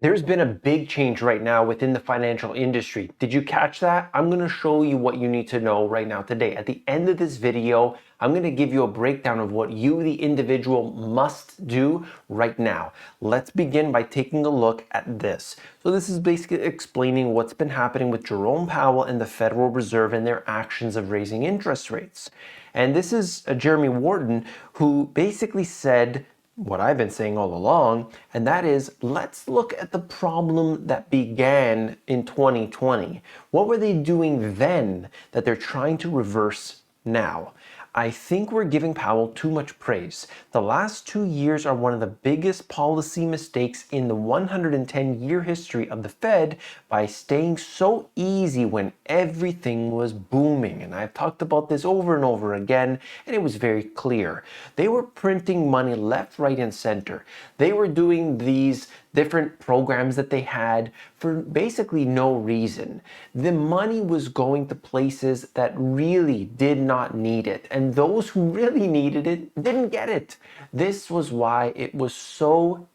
There's been a big change right now within the financial industry. Did you catch that? I'm going to show you what you need to know right now today. At the end of this video, I'm going to give you a breakdown of what you, the individual, must do right now. Let's begin by taking a look at this. So this is basically explaining what's been happening with Jerome Powell and the Federal Reserve and their actions of raising interest rates. And this is Jeremy Wharton, who basically said what I've been saying all along, and that is, let's look at the problem that began in 2020. What were they doing then that they're trying to reverse now? I think we're giving Powell too much praise. The last 2 years are one of the biggest policy mistakes in the 110-year history of the Fed by staying so easy when everything was booming. And I've talked about this over and over again, and it was very clear. They were printing money left, right, and center. They were doing these different programs that they had for basically no reason. The money was going to places that really did not need it, and those who really needed it didn't get it. This was why it was so,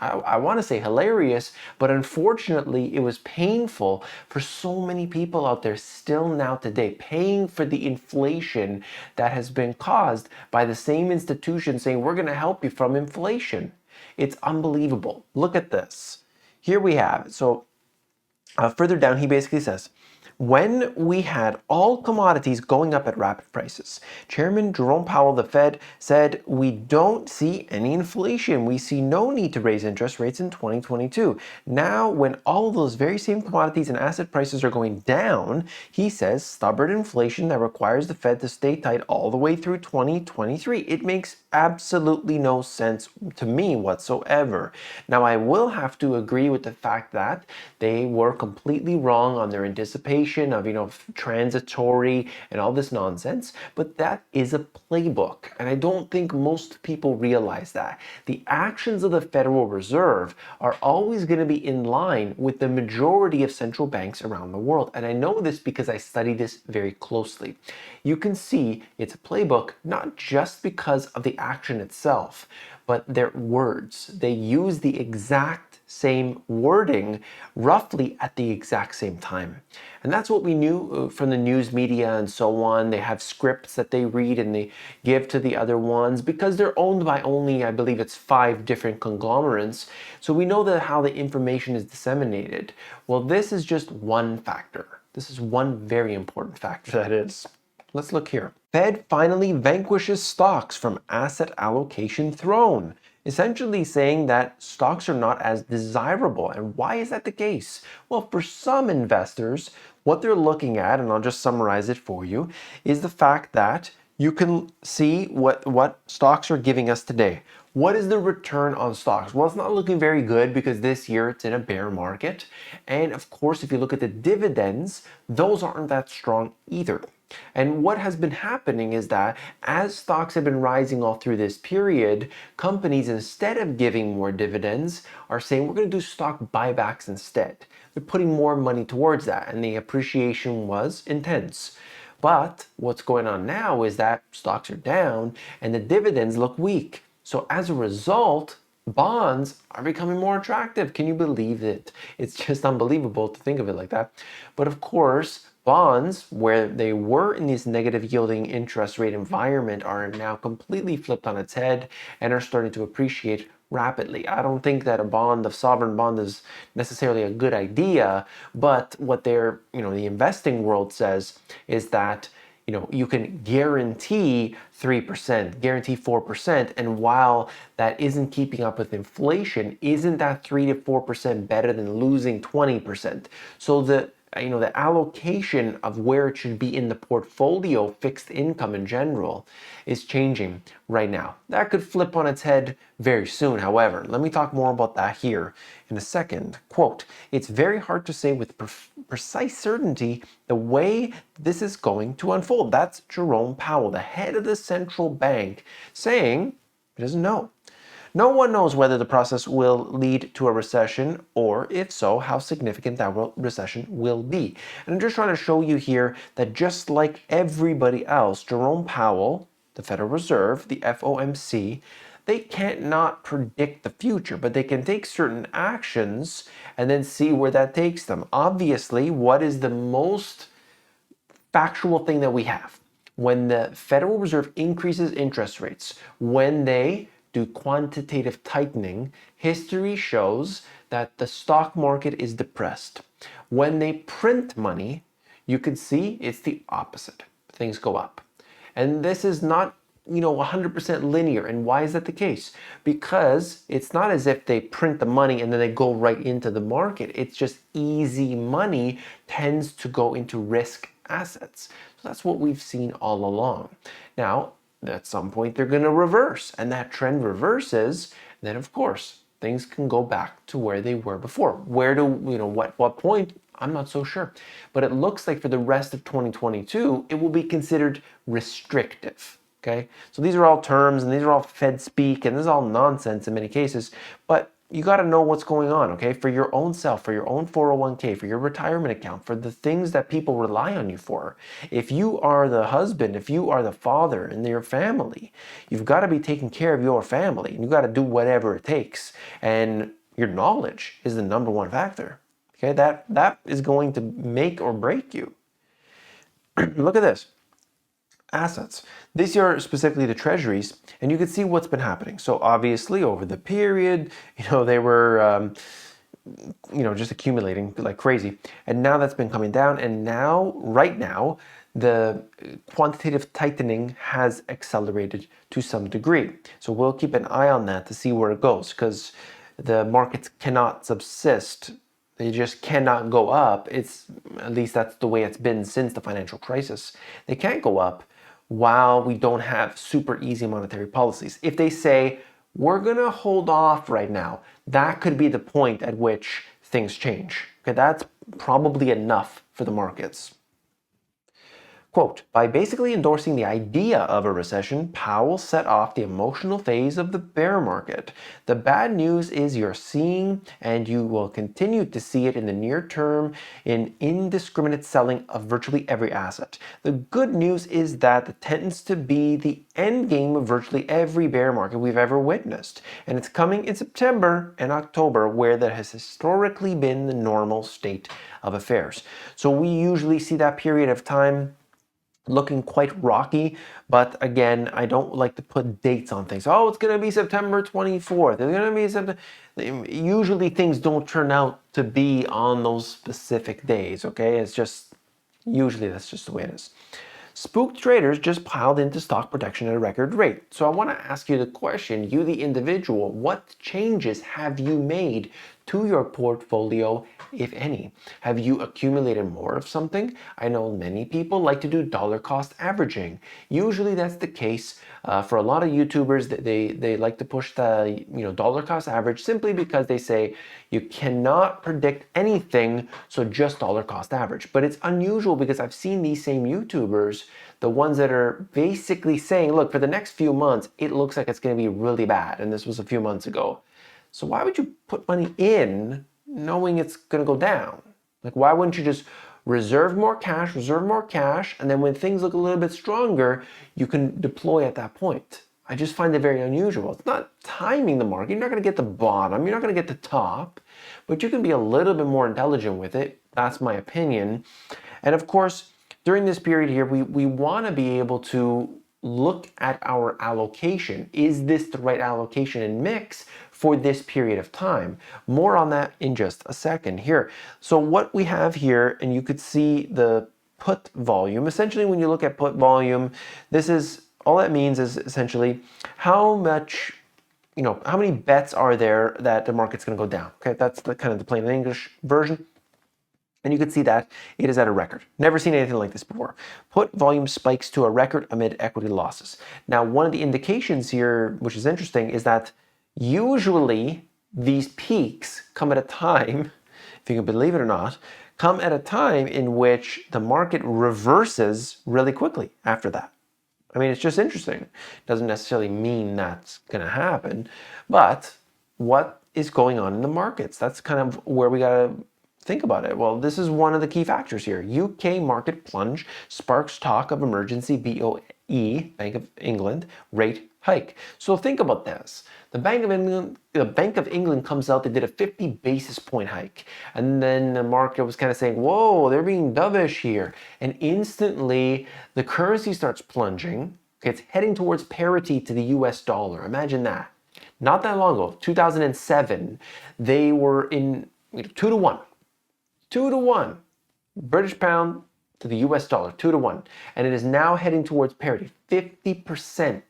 I want to say hilarious, but unfortunately it was painful for so many people out there still now today, paying for the inflation that has been caused by the same institution saying we're going to help you from inflation. It's unbelievable. Look at this. Here we have it. So further down, he basically says, when we had all commodities going up at rapid prices, Chairman Jerome Powell, the Fed, said we don't see any inflation. We see no need to raise interest rates in 2022. Now, when all of those very same commodities and asset prices are going down, he says stubborn inflation that requires the Fed to stay tight all the way through 2023. It makes absolutely no sense to me whatsoever. Now, I will have to agree with the fact that they were completely wrong on their anticipation of, transitory and all this nonsense, but that is a playbook. And I don't think most people realize that. The actions of the Federal Reserve are always going to be in line with the majority of central banks around the world. And I know this because I study this very closely. You can see it's a playbook, not just because of the action itself, but their words. They use the exact same wording roughly at the exact same time. And that's what we knew from the news media and so on. They have scripts that they read and they give to the other ones because they're owned by only, I believe it's 5 different conglomerates. So we know that how the information is disseminated. Well, this is just one factor. This is one very important factor that is. Let's look here. Fed finally vanquishes stocks from asset allocation throne, essentially saying that stocks are not as desirable. And why is that the case? Well, for some investors, what they're looking at, and I'll just summarize it for you, is the fact that you can see what stocks are giving us today. What is the return on stocks? Well, it's not looking very good because this year it's in a bear market. And of course, if you look at the dividends, those aren't that strong either. And what has been happening is that as stocks have been rising all through this period, companies, instead of giving more dividends, are saying we're going to do stock buybacks instead. They're putting more money towards that, and the appreciation was intense. But what's going on now is that stocks are down and the dividends look weak. So as a result, bonds are becoming more attractive. Can you believe it? It's just unbelievable to think of it like that. But of course, bonds, where they were in this negative yielding interest rate environment, are now completely flipped on its head and are starting to appreciate rapidly. I don't think that a sovereign bond is necessarily a good idea, but what the investing world says is that you can guarantee 3%, guarantee 4%, and while that isn't keeping up with inflation, isn't that 3 to 4% better than losing 20%? So the allocation of where it should be in the portfolio, fixed income in general, is changing right now. That could flip on its head very soon, however. Let me talk more about that here in a second. Quote, it's very hard to say with precise certainty the way this is going to unfold. That's Jerome Powell, the head of the central bank, saying he doesn't know. No one knows whether the process will lead to a recession, or if so, how significant that recession will be. And I'm just trying to show you here that just like everybody else, Jerome Powell, the Federal Reserve, the FOMC, they can't not predict the future, but they can take certain actions and then see where that takes them. Obviously, what is the most factual thing that we have? When the Federal Reserve increases interest rates, when they do quantitative tightening, history shows that the stock market is depressed. When they print money, you can see it's the opposite. Things go up. And this is not 100% linear. And why is that the case? Because it's not as if they print the money and then they go right into the market. It's just easy money tends to go into risk assets. So that's what we've seen all along. Now, at some point they're going to reverse, and that trend reverses, then of course things can go back to where they were before. Where do, what point? I'm not so sure. But it looks like for the rest of 2022, it will be considered restrictive. Okay, so these are all terms and these are all Fed speak and this is all nonsense in many cases, but you got to know what's going on, okay, for your own self, for your own 401k, for your retirement account, for the things that people rely on you for. If you are the husband, if you are the father in your family, you've got to be taking care of your family and you've got to do whatever it takes. And your knowledge is the number one factor. Okay, that is going to make or break you. Look at this. Assets. These are specifically the treasuries, and you can see what's been happening. So obviously over the period, they were, just accumulating like crazy. And now that's been coming down. And now, right now, the quantitative tightening has accelerated to some degree. So we'll keep an eye on that to see where it goes, because the markets cannot subsist. They just cannot go up. At least that's the way it's been since the financial crisis. They can't go up while we don't have super easy monetary policies. If they say, we're gonna hold off right now, that could be the point at which things change. Okay, that's probably enough for the markets. Quote, by basically endorsing the idea of a recession, Powell set off the emotional phase of the bear market. The bad news is you're seeing, and you will continue to see it in the near term, in indiscriminate selling of virtually every asset. The good news is that it tends to be the end game of virtually every bear market we've ever witnessed. And it's coming in September and October, where that has historically been the normal state of affairs. So we usually see that period of time looking quite rocky, but again, I don't like to put dates on things. Oh, it's going to be September 24th. It's going to be September. Usually things don't turn out to be on those specific days, okay? It's just, usually that's just the way it is. Spooked traders just piled into stock protection at a record rate. So I want to ask you the question, you the individual, what changes have you made to your portfolio, if any? Have you accumulated more of something? I know many people like to do dollar cost averaging. Usually that's the case for a lot of YouTubers. They like to push the dollar cost average simply because they say you cannot predict anything, so just dollar cost average. But it's unusual because I've seen these same YouTubers, the ones that are basically saying, look, for the next few months, it looks like it's going to be really bad. And this was a few months ago. So why would you put money in knowing it's going to go down? Like, why wouldn't you just reserve more cash, and then when things look a little bit stronger, you can deploy at that point? I just find it very unusual. It's not timing the market. You're not going to get the bottom. You're not going to get the top, but you can be a little bit more intelligent with it. That's my opinion. And of course, during this period here, we want to be able to look at our allocation. Is this the right allocation and mix for this period of time? More on that in just a second here. So what we have here, and you could see the put volume. Essentially, when you look at put volume, this is, all that means is essentially how much, how many bets are there that the market's going to go down. Okay, that's the kind of the plain English version. And you can see that it is at a record. Never seen anything like this before. Put volume spikes to a record amid equity losses. Now, one of the indications here, which is interesting, is that usually these peaks come at a time, if you can believe it or not, come at a time in which the market reverses really quickly after that. I mean, it's just interesting. Doesn't necessarily mean that's going to happen, but what is going on in the markets? That's kind of where we got to think about it. Well, this is one of the key factors here. UK market plunge sparks talk of emergency Bank of England, rate hike. So think about this. The Bank of England comes out, they did a 50 basis point hike. And then the market was kind of saying, whoa, they're being dovish here. And instantly the currency starts plunging. Okay, it's heading towards parity to the US dollar. Imagine that. Not that long ago, 2007, they were in 2 to 1. 2 to 1. British pound to the US dollar, 2 to 1. And it is now heading towards parity. 50%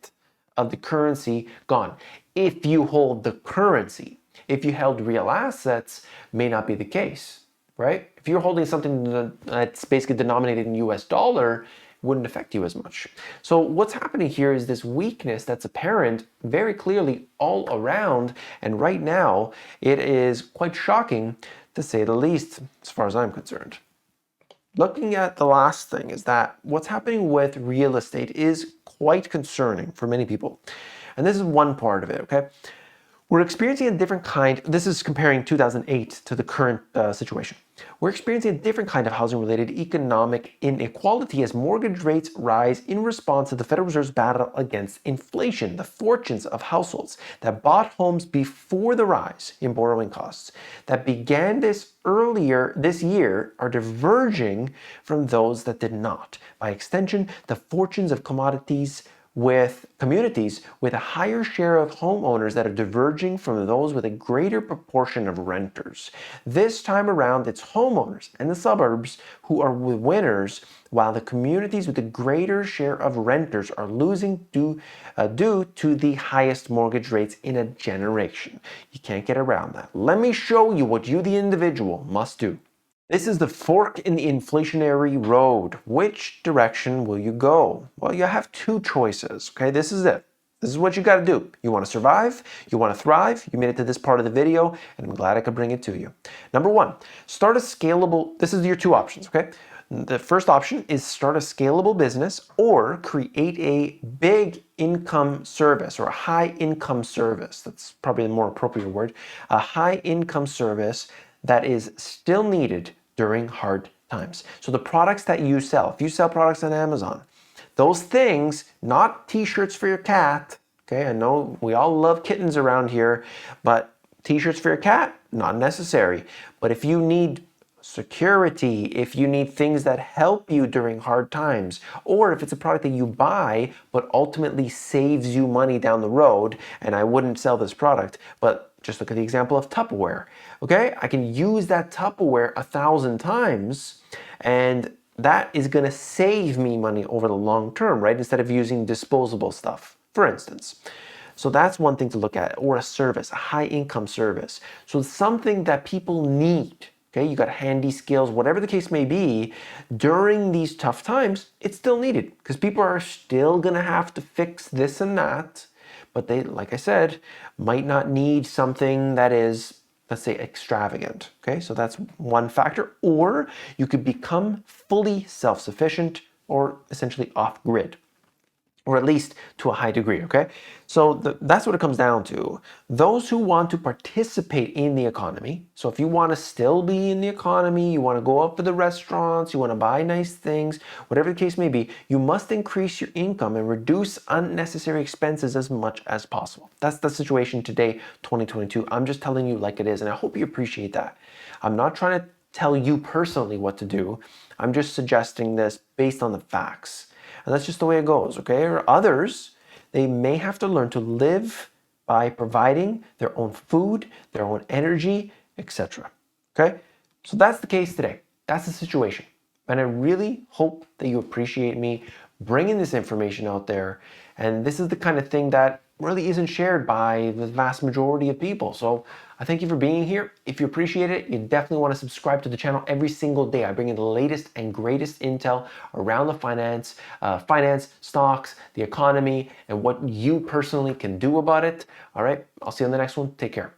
of the currency gone. If you hold the currency, if you held real assets, may not be the case, right? If you're holding something that's basically denominated in US dollar, wouldn't affect you as much. So what's happening here is this weakness that's apparent very clearly all around, and right now it is quite shocking to say the least, as far as I'm concerned. Looking at the last thing is that what's happening with real estate is quite concerning for many people. And this is one part of it, okay? We're experiencing a different kind, this is comparing 2008 to the current situation. We're experiencing a different kind of housing-related economic inequality as mortgage rates rise in response to the Federal Reserve's battle against inflation. The fortunes of households that bought homes before the rise in borrowing costs that began this earlier this year are diverging from those that did not. By extension, the fortunes of communities with a higher share of homeowners that are diverging from those with a greater proportion of renters. This time around, it's homeowners and the suburbs who are the winners, while the communities with a greater share of renters are losing due to the highest mortgage rates in a generation. You can't get around that. Let me show you what you, the individual, must do. This is the fork in the inflationary road. Which direction will you go? Well, you have two choices, okay? This is it. This is what you got to do. You want to survive, you want to thrive. You made it to this part of the video, and I'm glad I could bring it to you. Number one, start a scalable, this is your two options, okay? The first option is start a scalable business or create a big income service or a high income service. That's probably the more appropriate word. A high income service that is still needed during hard times. So the products that you sell, if you sell products on Amazon, those things, not t-shirts for your cat, okay? I know we all love kittens around here, but t-shirts for your cat, not necessary. But if you need security, if you need things that help you during hard times, or if it's a product that you buy but ultimately saves you money down the road, and I wouldn't sell this product, but just look at the example of Tupperware, okay? I can use that Tupperware 1,000 times, and that is gonna save me money over the long term, right? Instead of using disposable stuff, for instance. So that's one thing to look at, or a service, a high income service. So something that people need, okay? You got handy skills, whatever the case may be, during these tough times, it's still needed because people are still gonna have to fix this and that, but they, like I said, might not need something that is, let's say, extravagant, okay? So that's one factor. Or you could become fully self-sufficient or essentially off-grid, or at least to a high degree, okay? So that's what it comes down to. Those who want to participate in the economy, so if you want to still be in the economy, you want to go out for the restaurants, you want to buy nice things, whatever the case may be, you must increase your income and reduce unnecessary expenses as much as possible. That's the situation today, 2022. I'm just telling you like it is, and I hope you appreciate that. I'm not trying to tell you personally what to do. I'm just suggesting this based on the facts. And that's just the way it goes, okay? Or others, they may have to learn to live by providing their own food, their own energy, etc. Okay? So that's the case today. That's the situation. And I really hope that you appreciate me bringing this information out there. And this is the kind of thing that really isn't shared by the vast majority of people. So I thank you for being here. If you appreciate it, you definitely want to subscribe to the channel every single day. I bring in the latest and greatest intel around the finance, stocks, the economy, and what you personally can do about it. All right, I'll see you on the next one. Take care.